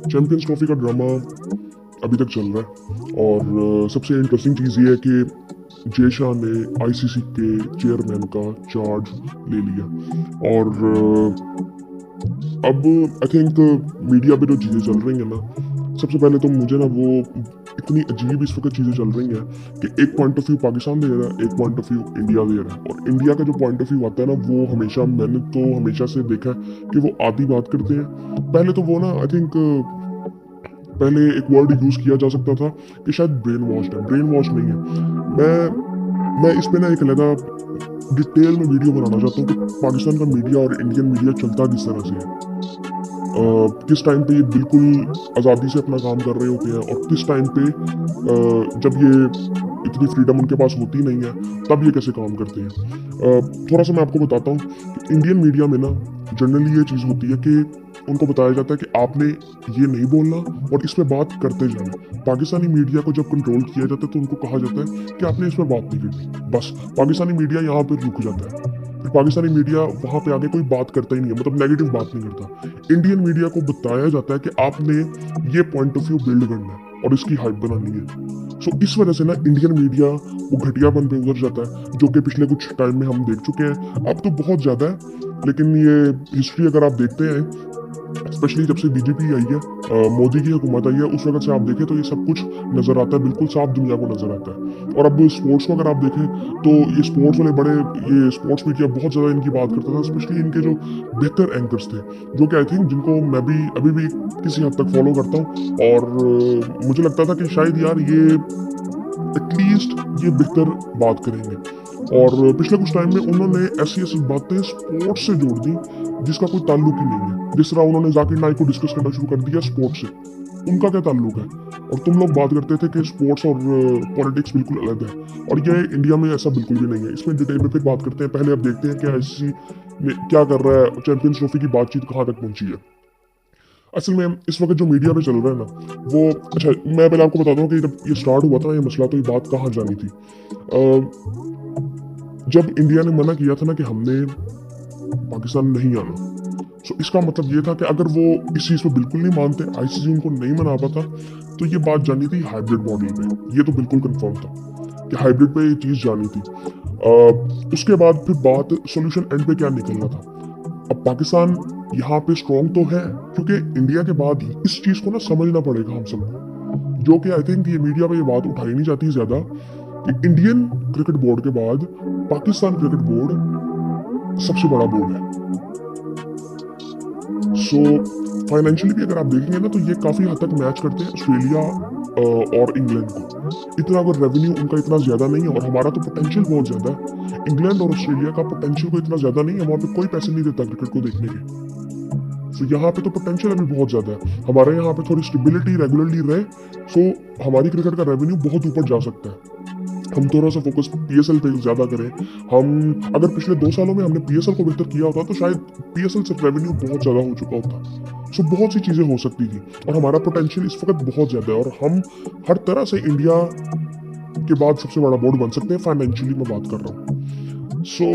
Champions trophy का drama अभी तक चल रहा है और सबसे इंटरेस्टिंग चीज़ ये है कि जय शाह ने आईसीसी के चेयरमैन का चार्ज ले लिया और अब आई थिंक मीडिया पे जो चीज़ें चल रही हैं ना, सबसे पहले तो मुझे ना वो इतनी अजीब इस वक्त चीज़ें चल रही हैं कि एक पॉइंट ऑफ व्यू पाकिस्तान दे रहा है, एक पॉइंट ऑफ व्यू इंडिया दे रहा है। और इंडिया का जो पॉइंट ऑफ व्यू आता है ना, वो हमेशा मैंने तो हमेशा से देखा है कि वो आधी बात करते हैं। पहले तो वो ना आई थिंक पहले एक वर्ड यूज़ किया जा सकता था कि शायद ब्रेन वॉश है। ब्रेन वॉश नहीं है। मैं इस पे ना एक अलग डिटेल में वीडियो बनाना चाहता हूँ कि पाकिस्तान का मीडिया और इंडियन मीडिया चलता किस तरह से है। किस टाइम पे ये बिल्कुल आज़ादी से अपना काम कर रहे होते हैं और किस टाइम पे जब ये इतनी फ्रीडम उनके पास होती नहीं है तब ये कैसे काम करते हैं। थोड़ा सा मैं आपको बताता हूँ कि इंडियन मीडिया में ना जनरली ये चीज़ होती है कि उनको बताया जाता है कि आपने ये नहीं बोलना और इस पे बात करते जाना। पाकिस्तानी मीडिया को जब कंट्रोल किया जाता है तो उनको कहा जाता है कि आपने इस पे बात नहीं करनी। बस पाकिस्तानी मीडिया यहाँ पे रुक जाता है। फिर पाकिस्तानी मीडिया वहाँ पे आगे कोई बात करता ही नहीं है, मतलब नेगेटिव बात नहीं करता। इंडियन मीडिया को बताया जाता है कि आपने ये पॉइंट ऑफ व्यू बिल्ड करना है और इसकी हाइप बनानी है। सो इस वजह से ना इंडियन मीडिया वो घटियापन पे उतर जाता है, जो कि पिछले कुछ टाइम में हम देख चुके हैं। अब तो बहुत ज़्यादा है, लेकिन ये हिस्ट्री अगर आप देखते हैं, स्पेशली जब से बीजेपी आई है, मोदी की हुकूमत आई है, उस वक्त से आप देखें तो ये सब कुछ नजर आता है, बिल्कुल साफ दुनिया को नजर आता है। और अब स्पोर्ट्स को अगर आप देखें तो ये स्पोर्ट्स वाले बड़े, ये स्पोर्ट्स मीडिया बहुत ज़्यादा इनकी बात करता था, स्पेशली इनके जो बेहतर एंकर्स थे, जो कि आई थिंक जिनको मैं भी अभी भी किसी हद तक फॉलो करता हूँ। और मुझे लगता था कि शायद यार ये एटलीस्ट ये बेहतर बात करेंगे। और पिछले कुछ टाइम में उन्होंने ऐसी ऐसी बातें स्पोर्ट्स से जोड़ दी जिसका कोई ताल्लुक ही नहीं है। जिस तरह उन्होंने जाकिर नाइक को डिस्कस करना शुरू कर दिया स्पोर्ट्स से, उनका क्या ताल्लुक है। और तुम लोग बात करते थे कि स्पोर्ट्स और पॉलिटिक्स बिल्कुल अलग है, और ये इंडिया में ऐसा बिल्कुल भी नहीं है। इसमें डिटेल में फिर बात करते हैं। पहले अब देखते हैं कि आईसीसी में क्या कर रहा है, चैंपियंस ट्रॉफी की बातचीत कहाँ तक पहुंची है। असल में इस वक्त जो मीडिया में चल रहा है ना, वो अच्छा, मैं पहले आपको बताता हूँ कि जब ये स्टार्ट हुआ था ये मसला, तो ये बात कहाँ जानी थी। जब इंडिया ने मना किया था ना कि हमने पाकिस्तान नहीं आना, सो इसका मतलब ये था कि अगर वो इस चीज़ को बिल्कुल नहीं मानते, आईसीसी उनको नहीं मना पाता, तो ये बात जानी थी हाइब्रिड मॉडल पे। ये तो बिल्कुल कंफर्म था कि हाइब्रिड पे ये चीज़ जानी थी। उसके बाद फिर बात सोल्यूशन एंड पे क्या निकलना था। अब पाकिस्तान यहाँ पे स्ट्रॉन्ग तो है, क्योंकि इंडिया के बाद इस चीज़ को ना समझना पड़ेगा हम सबको, जो कि आई थिंक ये मीडिया पे ये बात उठाई नहीं जाती ज़्यादा, कि इंडियन क्रिकेट बोर्ड के बाद पाकिस्तान क्रिकेट बोर्ड सबसे बड़ा बोर्ड है। सो फाइनेंशियली भी अगर आप देखेंगे ना, तो ये काफ़ी हद तक मैच करते हैं ऑस्ट्रेलिया और इंग्लैंड को। इतना अगर रेवेन्यू उनका इतना ज़्यादा नहीं है, और हमारा तो पोटेंशियल बहुत ज़्यादा है। इंग्लैंड और ऑस्ट्रेलिया का पोटेंशियल को इतना ज़्यादा नहीं है, वहाँ पे कोई पैसे नहीं देता क्रिकेट को देखने के। सो यहाँ पे तो पोटेंशियल अभी बहुत ज़्यादा है। हमारे यहाँ पे थोड़ी स्टेबिलिटी रेगुलरली रहे, सो हमारी क्रिकेट का रेवेन्यू बहुत ऊपर जा सकता है। हम थोड़ा सा फोकस पीएसएल पे ज़्यादा करें। हम अगर पिछले 2 सालों में हमने पीएसएल को बेहतर किया होता, तो शायद पीएसएल से रेवेन्यू बहुत ज़्यादा हो चुका होता। सो बहुत सी चीज़ें हो सकती थी, और हमारा पोटेंशियल इस वक्त बहुत ज़्यादा है, और हम हर तरह से इंडिया के बाद सबसे बड़ा बोर्ड बन सकते हैं। फाइनेंशियली मैं बात कर रहा हूँ। सो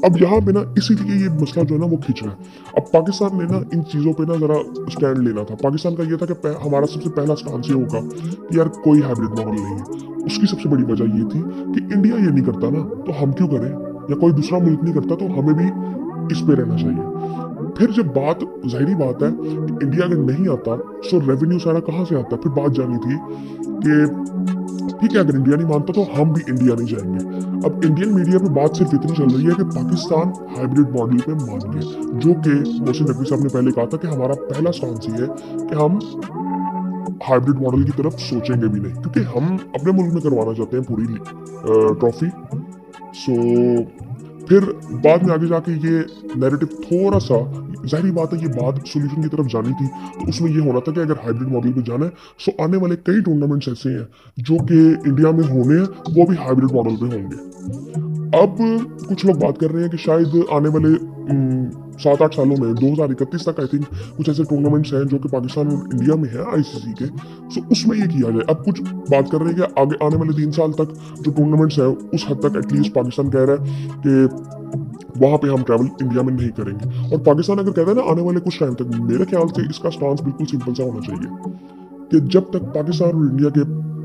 अब यहाँ पे ना इसीलिए ये मसला जो है ना वो खींच रहा है। अब पाकिस्तान ने ना इन चीज़ों पे ना ज़रा स्टैंड लेना था। पाकिस्तान का ये था कि हमारा सबसे पहला स्टांस ये होगा कि यार कोई हाइब्रिड मॉडल नहीं है। उसकी सबसे बड़ी वजह ये थी कि इंडिया ये नहीं करता ना, तो हम क्यों करें, या कोई दूसरा मुल्क नहीं करता तो हमें भी इस पे रहना चाहिए। फिर जब बात, जाहिर बात है कि इंडिया अगर नहीं आता, सो रेवेन्यू सारा कहाँ से आता। फिर बात जानी थी कि ठीक है, अगर इंडिया नहीं मानता तो हम भी इंडिया नहीं जाएंगे। अब इंडियन मीडिया पे बात सिर्फ इतनी चल रही है कि पाकिस्तान हाइब्रिड मॉडल पे मान गया, जो कि मोहसिन नकवी साहब ने पहले कहा था कि हमारा पहला स्टांस ये है कि हम हाइब्रिड मॉडल की तरफ सोचेंगे भी नहीं, क्योंकि हम अपने मुल्क में करवाना चाहते हैं पूरी ट्रॉफी। सो फिर बाद में आगे जाके ये नैरेटिव थोड़ा सा, जाहिर बात है ये बात सोल्यूशन की तरफ जानी थी, तो उसमें ये होना था कि अगर हाइब्रिड मॉडल पे जाना है, सो आने वाले कई टूर्नामेंट्स ऐसे हैं जो कि इंडिया में होने हैं, वो भी हाइब्रिड मॉडल पे होंगे। अब कुछ लोग बात कर रहे हैं कि शायद आने वाले 7-8 सालों में 2031 तक आई थिंक कुछ ऐसे टूर्नामेंट्स हैं जो कि पाकिस्तान और इंडिया में है आईसीसी के, सो उसमें ये किया जाए। अब कुछ बात कर रहे हैं कि आगे आने वाले 3 साल तक जो टूर्नामेंट्स हैं, उस हद तक एटलीस्ट पाकिस्तान कह रहा है कि वहाँ पे हम ट्रैवल इंडिया में नहीं करेंगे। और पाकिस्तान अगर कहता है ना आने वाले कुछ टाइम तक, मेरे ख्याल से इसका स्टांस बिल्कुल सिंपल सा होना चाहिए कि जब तक पाकिस्तान और इंडिया के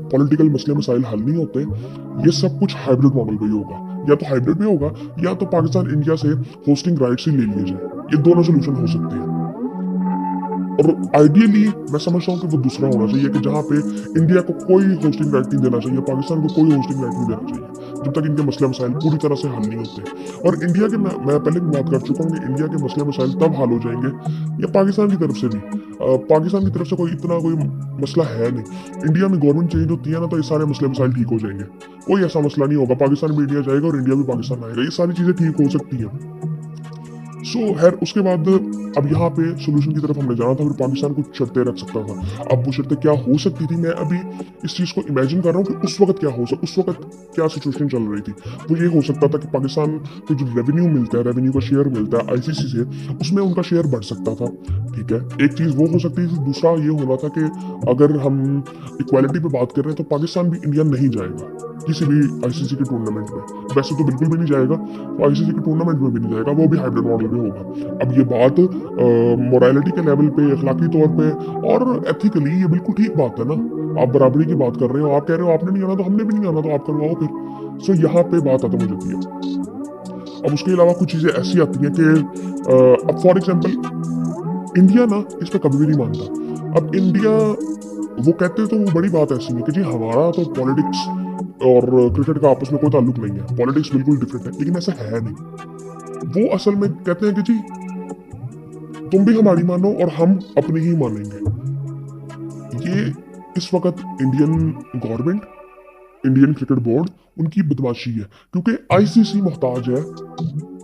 पॉलिटिकल मसले मसाइल हल नहीं होते, ये सब कुछ हाइब्रिड मॉडल पे ही होगा। या तो हाइब्रिड में होगा, या तो पाकिस्तान इंडिया से होस्टिंग राइट्स ही ले लिए जाए। ये दोनों सोल्यूशन हो सकते हैं। और आइडियली मैं समझता हूँ कि वो दूसरा होना चाहिए कि जहाँ पे इंडिया को कोई होस्टिंग राइट नहीं देना चाहिए, पाकिस्तान को कोई होस्टिंग राइट नहीं देना चाहिए, जब तक इनके मसले मसाइल पूरी तरह से हल नहीं होते। और इंडिया के मैं पहले भी बात कर चुका हूँ कि इंडिया के मसले मसाइल तब हल हो जाएंगे, या पाकिस्तान की तरफ से भी, पाकिस्तान की तरफ से कोई इतना कोई मसला है नहीं। इंडिया में गवर्नमेंट चेंज होती है ना, तो ये सारे मसले मसाइल ठीक हो जाएंगे। कोई ऐसा मसला नहीं होगा, पाकिस्तान भी इंडिया जाएगा और इंडिया भी पाकिस्तान आएगा, ये सारी चीज़ें ठीक हो सकती हैं। सो खैर उसके बाद अब यहाँ पे सोल्यूशन की तरफ हमने जाना था, फिर पाकिस्तान कुछ शर्तें रख सकता था। अब वो शर्तें क्या हो सकती थी, मैं अभी इस चीज़ को इमेजिन कर रहा हूँ कि उस वक्त क्या सिचुएशन चल रही थी। वो ये हो सकता था कि पाकिस्तान को जो रेवेन्यू मिलता है, रेवेन्यू का शेयर मिलता है आईसीसी से, उसमें उनका शेयर बढ़ सकता था। ठीक है, एक चीज़ वो हो सकती थी। दूसरा ये होना था कि अगर हम इक्वालिटी पे बात कर रहे हैं तो पाकिस्तान भी इंडिया नहीं जाएगा किसी भी आईसीसी के टूर्नामेंट में। वैसे तो बिल्कुल भी नहीं जाएगा, तो आईसीसी के टूर्नामेंट में भी नहीं जाएगा, वो भी हाइब्रिड मॉडल में होगा। अब ये बात मोरालिटी के लेवल पे, अखलाकी तौर पे और एथिकली ये बिल्कुल ठीक बात है ना। आप बराबरी की बात कर रहे हो, आप कह रहे हो आपने नहीं आना तो हमने भी नहीं आना, तो आप करवाओ फिर। सो यहाँ पे बात खत्म हो जाती है। अब उसके अलावा कुछ चीज़ें ऐसी आती हैं कि अब फॉर एग्जाम्पल इंडिया ना इस पर कभी भी नहीं मानता। अब इंडिया वो कहते हैं तो वो बड़ी बात ऐसी है कि जी हमारा तो पॉलिटिक्स और क्रिकेट का आपस में कोई ताल्लुक नहीं है, पॉलिटिक्स बिल्कुल डिफरेंट है, लेकिन ऐसा है नहीं। वो असल में कहते हैं कि जी तुम भी हमारी मानो और हम अपनी ही मानेंगे। ये इस वक्त Indian government, Indian cricket board, उनकी बदमाशी है, क्योंकि आईसीसी मोहताज है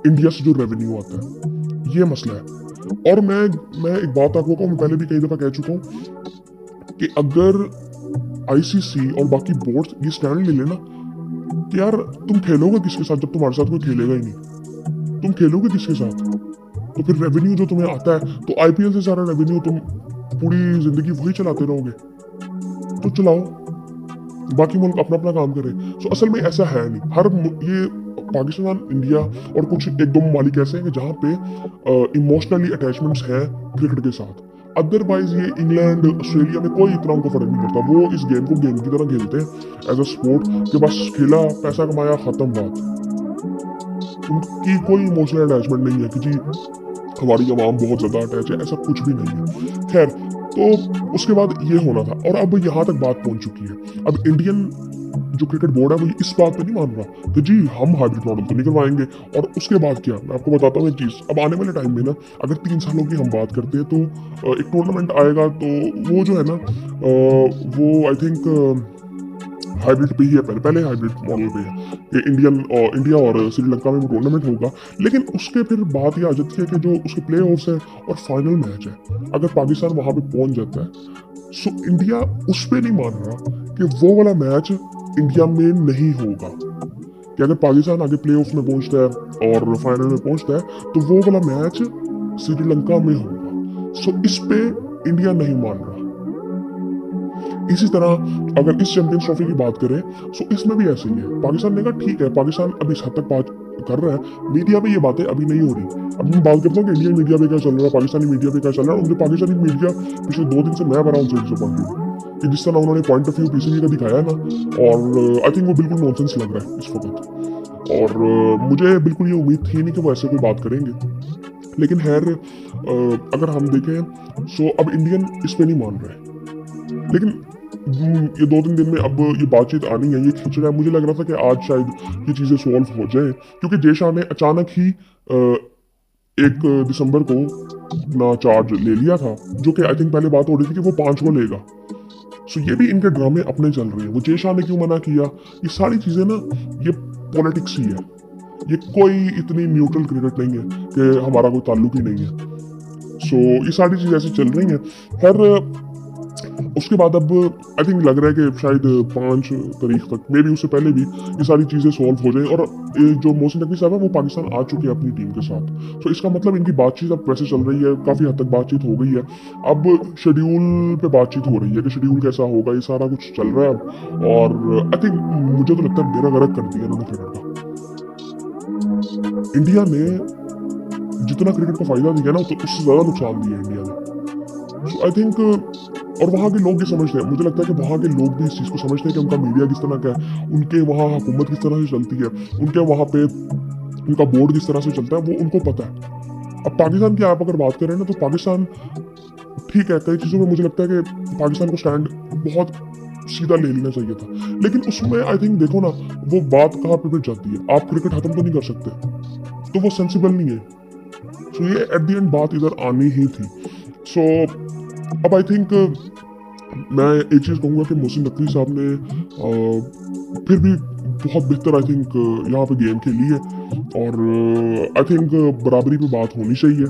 इंडिया से जो रेवेन्यू आता है, ये मसला है। और मैं एक बात आपको कहूँ, मैं पहले भी कई दफा कह चुका हूँ कि अगर आईसीसी और बाकी बोर्ड ये स्टैंड ले लेना कि यार तुम खेलोगे किसके साथ जब तुम्हारे साथ कोई खेलेगा ही नहीं, तुम खेलोगे किसके साथ, तो फिर रेवेन्यू जो तुम्हें आता है, तो आईपीएल से सारा रेवेन्यू तुम पूरी जिंदगी वही चलाते रहोगे, तो चलाओ, बाकी मुल्क अपना अपना काम करे। सो असल में ऐसा है नहीं। ये पाकिस्तान, इंडिया और कुछ एक दो ममालिक ऐसे हैं जहाँ पे इमोशनली अटैचमेंट्स हैं क्रिकेट के साथ। अदरवाइज ये इंग्लैंड, ऑस्ट्रेलिया में कोई इतना उनको फर्क नहीं पड़ता। वो इस गेम को गेम की तरह खेलते हैं एज अ स्पोर्ट, कि बस खेला, पैसा कमाया, खत्म बात। उनकी कोई इमोशनल अटैचमेंट नहीं है कि जी हमारी आवाम बहुत ज्यादा अटैच है, ऐसा कुछ भी नहीं है। खैर, तो उसके बाद ये होना था, और अब यहाँ तक बात पहुंच चुकी है। अब इंडियन जो क्रिकेट बोर्ड है वो इस बात पे नहीं मान रहा कि जी हम हाइब्रिड मॉडल तो नहीं करवाएंगे। और उसके बाद क्या, मैं आपको बताता हूँ एक चीज़। अब आने वाले टाइम में ना, अगर 3 सालों की हम बात करते हैं, तो एक टूर्नामेंट आएगा, तो वो जो है ना, वो आई थिंक हाइब्रिड पे ही है, पहले हाइब्रिड मॉडल पे है कि इंडिया और श्रीलंका में वो टूर्नामेंट होगा। लेकिन उसके फिर बात ये आ जाती है कि जो उसके प्ले ऑफ्स है और फाइनल मैच है, अगर पाकिस्तान वहां पे पहुंच जाता है, सो इंडिया उस पर नहीं मान रहा कि वो वाला मैच इंडिया में नहीं होगा। कि अगर पाकिस्तान आगे प्ले ऑफ में पहुंचता है और फाइनल में पहुंचता है, तो वो वाला मैच श्रीलंका में होगा। सो इस पे इंडिया नहीं मान रहा। इसी तरह अगर इस चैंपियंस ट्रॉफी की बात करें, सो इसमें भी ऐसे ही है। पाकिस्तान ने कहा ठीक है, पाकिस्तान अभी इस हद तक बात कर रहा है, मीडिया में ये बातें अभी नहीं हो रही। अब मैं बात करता हूँ कि इंडियन मीडिया पे क्या चल रहा है, पाकिस्तानी मीडिया पे क्या चल रहा है। उनके पाकिस्तानी मीडिया पिछले 2 दिन से मैं बड़ा उनसे डिसअपॉइंटेड हूँ कि जिस तरह उन्होंने पॉइंट ऑफ व्यू पीसीबी का दिखाया है ना, और आई थिंक वो बिल्कुल नॉनसेंस लग रहा है इस वक्त। और मुझे बिल्कुल ये उम्मीद थी नहीं कि वो ऐसे कोई बात करेंगे। लेकिन खैर, अगर हम देखें, सो अब इंडियन इस पे नहीं मान रहे। लेकिन ये 2-3 दिन में अब ये बातचीत आनी है, ये खींच रहा है। मुझे लग रहा था कि आज शायद ये चीज़ें सॉल्व हो जाए, क्योंकि जय शाह ने अचानक ही 1 दिसंबर को अपना चार्ज ले लिया था, जो कि आई थिंक पहले बात हो रही थी कि वो 5 को लेगा। सो ये भी इनके ड्रामे अपने चल रहे हैं। वो जय शाह ने क्यों मना किया, ये सारी चीज़ें ना, ये पॉलिटिक्स ही है। ये कोई इतनी न्यूट्रल क्रिकेट नहीं है कि हमारा कोई ताल्लुक ही नहीं है। सो ये सारी चीज़ें ऐसी चल रही हैं। खैर, उसके बाद अब आई थिंक लग रहा है कि शायद 5 तारीख तक, मे बी उससे पहले भी, ये सारी चीज़ें सॉल्व हो जाए। और जो मोहसिन नकवी साहब है वो पाकिस्तान आ चुके हैं अपनी टीम के साथ। तो इसका मतलब इनकी बातचीत अब वैसे चल रही है, काफ़ी हद तक बातचीत हो गई है। अब शेड्यूल पे बातचीत हो रही है कि शेड्यूल कैसा होगा, ये सारा कुछ चल रहा है अब। और आई थिंक मुझे तो लगता है बेड़ा गर्क कर दिया इन्होंने क्रिकेट का। इंडिया ने जितना क्रिकेट को फायदा दिया ना उससे ज्यादा नुकसान दिया इंडिया ने। सो आई थिंक और वहाँ के लोग भी समझते हैं, मुझे लगता है कि वहाँ के लोग भी इस चीज़ को समझते हैं कि उनका मीडिया किस तरह का है, उनके वहाँ हुकूमत किस तरह से चलती है, उनके वहाँ पे उनका बोर्ड किस तरह से चलता है, वो उनको पता है। अब पाकिस्तान की आप अगर बात करें ना, तो पाकिस्तान ठीक है, कई चीज़ों में मुझे लगता है कि पाकिस्तान को स्टैंड बहुत सीधा ले लेना चाहिए था, लेकिन उसमें आई थिंक देखो ना, वो बात कहाँ पे फिर जाती है, आप क्रिकेट खत्म तो नहीं कर सकते, तो वो सेंसिबल नहीं है। सो ये एट द एंड बात इधर आनी ही थी। सो अब आई थिंक मैं एक चीज़ कहूँगा कि मोहसिन नकवी साहब ने फिर भी बहुत बेहतर आई थिंक यहाँ पे गेम खेली है, और आई थिंक बराबरी पे बात होनी चाहिए,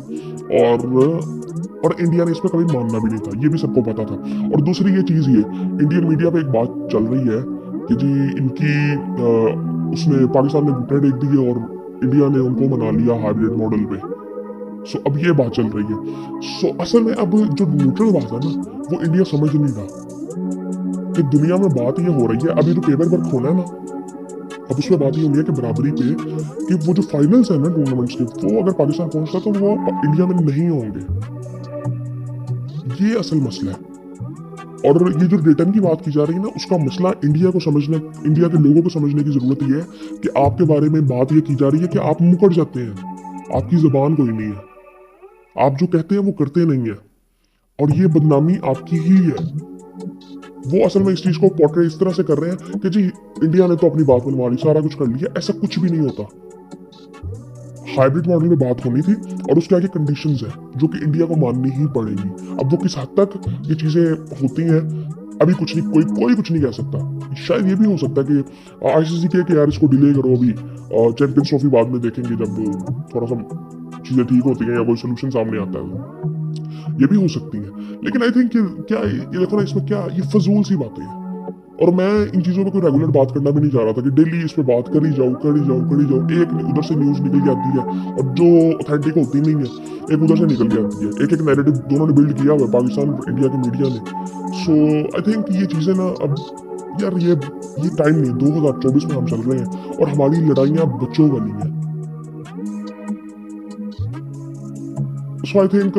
और इंडिया ने इस पर कभी मानना भी नहीं था, ये भी सबको पता था। और दूसरी ये चीज़ ये इंडियन मीडिया पे एक बात चल रही है कि जी इनकी उसने पाकिस्तान ने घुटने टेक दिए और इंडिया ने उनको मना लिया हाइब्रिड मॉडल पे। सो अब ये बात चल रही है। सो असल में अब जो न्यूट्रल बात है ना, वो इंडिया समझ नहीं रहा कि दुनिया में बात ये हो रही है, अभी जो पेपर वर्क होना है ना, अब उसमें बात ये होनी है कि बराबरी पे कि वो जो फाइनल्स है ना टूर्नामेंट्स के, वो अगर पाकिस्तान पहुंचता तो वो इंडिया में नहीं होंगे। ये असल मसला है। और ये जो रिटर्न की बात की जा रही है ना, उसका मसला इंडिया को समझने, इंडिया के लोगों को समझने की जरूरत ये है कि आपके बारे में बात ये की जा रही है कि आप मुकर जाते हैं, आपकी जबान कोई नहीं है, आप जो कहते हैं वो करते नहीं है, और ये बदनामी आपकी ही है। वो असल में इस चीज को पोर्ट्रे इस तरह से कर रहे हैं कि जी इंडिया ने तो अपनी बात मनवा ली, सारा कुछ कर लिया। ऐसा कुछ भी नहीं होता। हाइब्रिड मॉडल में बात होनी थी और उसके आगे कंडीशंस है जो कि इंडिया को माननी ही पड़ेगी। अब वो किस हद तक ये चीजें होती हैं अभी कुछ नहीं, कोई कुछ नहीं कह सकता। शायद ये भी हो सकता है कि आईसीसी के कि यार इसको डिले करो, अभी चैंपियंस ट्रॉफी बाद में देखेंगे जब थोड़ा सा चीजें ठीक होती हैं या कोई सोल्यूशन सामने आता है, ये भी हो सकती है। लेकिन आई थिंक क्या ये देखो ना, इसमें क्या ये फजूल सी बातें हैं। और मैं इन चीज़ों पे कोई रेगुलर बात करना भी नहीं चाह रहा था कि डेली इस पे बात करी जाओ। एक उधर से न्यूज़ निकल के आती है और जो ऑथेंटिक होती नहीं है एक उधर से निकल के आती है। एक नैरेटिव दोनों ने बिल्ड किया हुआ है, पाकिस्तान और इंडिया की मीडिया ने। सो आई थिंक ये चीज़ें ना, अब यार ये टाइम नहीं, 2024 में हम चल रहे हैं और हमारी लड़ाइयाँ बच्चों वाली हैं। सो आई थिंक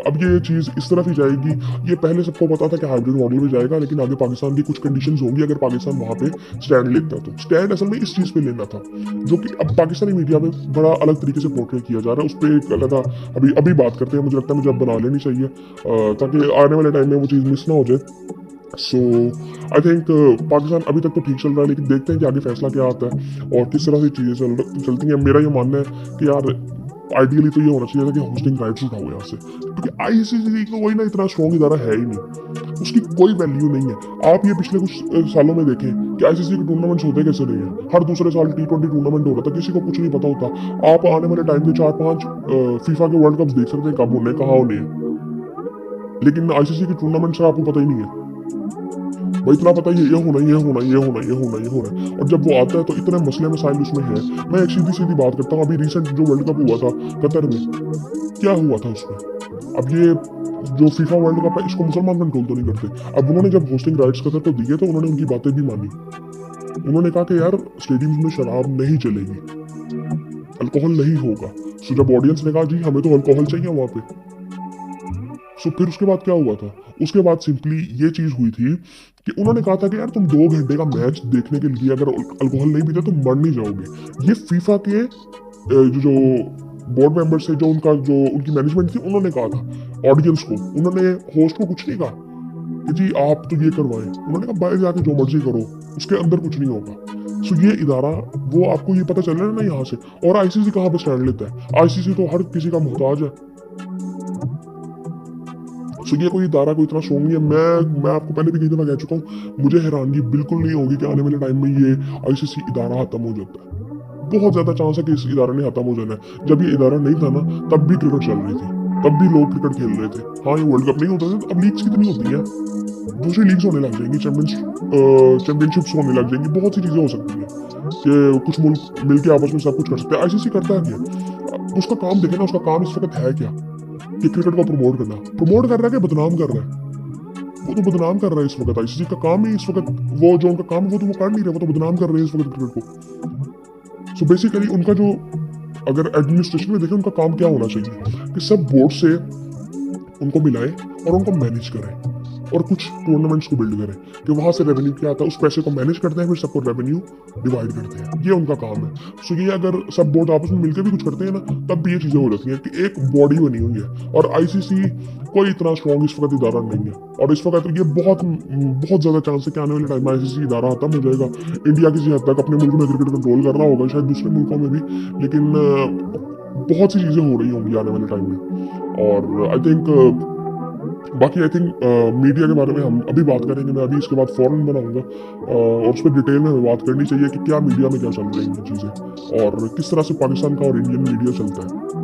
अब ये चीज़ इस तरफ ही जाएगी। ये पहले सबको पता था कि हाइब्रिड मॉडल में जाएगा, लेकिन आगे पाकिस्तान की कुछ कंडीशंस होंगी अगर पाकिस्तान वहाँ पे स्टैंड लेता है। तो स्टैंड असल में इस चीज़ पे लेना था जो कि अब पाकिस्तानी मीडिया में बड़ा अलग तरीके से पोर्ट्रे किया जा रहा है। उस पर एक अलग अभी बात करते हैं, मुझे लगता है मुझे अब बना लेनी चाहिए ताकि आने वाले टाइम में वो चीज़ मिस ना हो जाए। सो आई थिंक पाकिस्तान अभी तक तो ठीक चल रहा है, लेकिन देखते हैं कि आगे फैसला क्या आता है और किस तरह से चीज़ें चलती हैं। मेरा ये मानना है कि यार आइडियली तो ये होना चाहिए था कि होस्टिंग राइट्स उठाओ यहाँ से, क्योंकि आईसीसी को वही ना इतना स्ट्रॉन्ग इदारा है ही नहीं, उसकी कोई वैल्यू नहीं है। आप ये पिछले कुछ सालों में देखें कि आईसीसी के टूर्नामेंट्स होते कैसे नहीं है। हर दूसरे साल T20 टूर्नामेंट हो रहा था, किसी को कुछ नहीं पता होता। आप आने वाले टाइम में 4-5 फीफा के वर्ल्ड कप्स देख सकते हैं कब होने कहाँ होने, लेकिन आईसीसी के टूर्नामेंट से आपको पता ही नहीं है। भाई इतना पता ही ये होना। और जब वो आता है तो इतने मसले मसाइल उसमें है। मैं एक सीधी बात करता हूँ, अभी रिसेंट जो वर्ल्ड कप हुआ था कतर में, क्या हुआ था उसमें। अब ये जो फीफा वर्ल्ड कप है इसको मुसलमान कंट्रोल तो नहीं करते। अब उन्होंने जब होस्टिंग राइट्स कतर को दिए तो उन्होंने उनकी बातें भी मानी। उन्होंने कहा कि यार स्टेडियम में शराब नहीं चलेगी, अल्कोहल नहीं होगा। सो जब ऑडियंस ने कहा जी हमें तो अल्कोहल चाहिए वहां पे, सो फिर उसके बाद क्या हुआ था, उसके बाद सिंपली ये चीज हुई थी कि उन्होंने कहा था कि यार तुम 2 घंटे का मैच देखने के लिए अगर अल्कोहल नहीं पीते तो मर नहीं जाओगे। ये फीफा के जो बोर्ड मेंबर्स थे, जो उनकी मैनेजमेंट थी, उन्होंने कहा था ऑडियंस को। उन्होंने होस्ट को कुछ नहीं कहा कि जी आप तो ये करवाएं। उन्होंने कहा बाहर जाके जो मर्जी करो, उसके अंदर कुछ नहीं होगा। सो ये इदारा, वो आपको ये पता चल रहा है ना यहाँ से। और आईसीसी कहाँ पे स्टैंड लेता है? आईसीसी तो हर किसी का मोहताज है। सो ये कोई इदारा कोई इतना स्ट्रॉन्ग नहीं है। मैं आपको पहले भी कई दफा कह चुका हूँ, मुझे हैरानगी बिल्कुल नहीं होगी कि आने वाले टाइम में ये आईसीसी इदारा खत्म हो जाता है। बहुत ज्यादा चांस है कि इस इदारे ने खत्म हो जाना है। जब ये इदारा नहीं था ना, तब भी क्रिकेट चल रही थी, तब भी लोग क्रिकेट खेल रहे थे। हाँ, ये वर्ल्ड कप नहीं होता था, अब लीग्स कितनी होती है, दूसरी लीग्स होने लग जाएंगी, चैंपियनशिप्स होने लग जाएंगी, बहुत सी चीजें हो सकती हैं कि कुछ मुल्क मिलकर आपस में सब कुछ कर सकते हैं। आईसीसी करता है क्या? उसका काम देखे ना, उसका काम इस वक्त है क्या कि क्रिकेट को प्रमोट करना। प्रमोट कर रहा है कि बदनाम कर रहा है? वो तो बदनाम कर रहा है इस वक्त। आईसीसी का काम ही इस वक्त, वो जो उनका काम वो तो वो कर नहीं रहे, वो तो बदनाम कर रहे हैं इस वक्त क्रिकेट को। सो बेसिकली उनका जो, अगर एडमिनिस्ट्रेशन में देखें, उनका काम क्या होना चाहिए कि सब बोर्ड से उनको मिलाएं और उनको मैनेज करें और कुछ टूर्नामेंट्स को बिल्ड करें कि वहां से रेवेन्यू क्या आता है, उस पैसे को मैनेज करते हैं, फिर सबको रेवेन्यू डिवाइड करते हैं। ये उनका काम है। सो ये अगर सब बोर्ड आपस में मिलकर भी कुछ करते हैं ना, तब भी ये चीजें हो जाती हैं कि एक बॉडी बनी हुई है। और आईसीसी कोई इतना स्ट्रॉन्ग इस वक्त इदारा नहीं है, और इस वक्त ये बहुत ज्यादा चांस है कि आने वाले टाइम में आईसीसी इदारा खत्म हो जाएगा। इंडिया किसी हद तक अपने मुल्क में क्रिकेट कंट्रोल कर रहा होगा, शायद दूसरे मुल्कों में भी, लेकिन बहुत सी चीजें हो रही होंगी आने वाले टाइम में। और आई थिंक बाकी आई थिंक मीडिया के बारे में हम अभी बात करेंगे, मैं अभी इसके बाद फौरन बनाऊंगा, और उस पर डिटेल में हमें बात करनी चाहिए कि क्या मीडिया में क्या चल रही हैं चीज़ें और किस तरह से पाकिस्तान का और इंडियन मीडिया चलता है।